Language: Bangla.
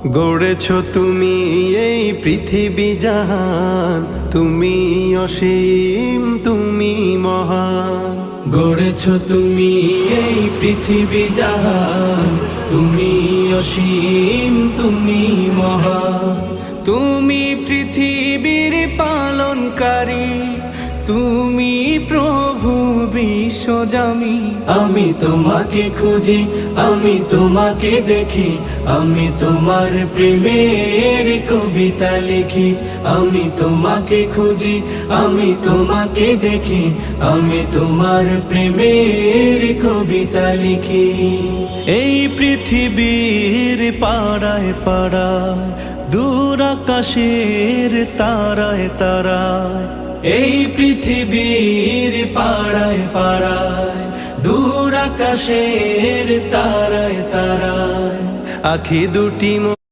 গড়েছ তুমি এই পৃথিবী জাহান, তুমি অসীম তুমি মহান। গড়েছ তুমি এই পৃথিবী জাহান, তুমি অসীম তুমি মহান। তুমি পৃথিবীর পালনকারী, তুমি প্রভু বিশ্বজামি। আমি তোমাকে খুঁজি, আমি তোমাকে দেখি, আমি তোমার প্রেমের কবিতা লিখি। আমি তোমাকে খুঁজি, আমি তোমাকে দেখি, আমি তোমার প্রেমের কবিতা লিখি। এই পৃথিবীর পাড়ায় পাড়ায়, দূর আকাশের তারায় তারায়, এই পৃথিবীর পাড়ায় পাড়ায়, দূর আকাশের তারায় তারায়, আখি দুটি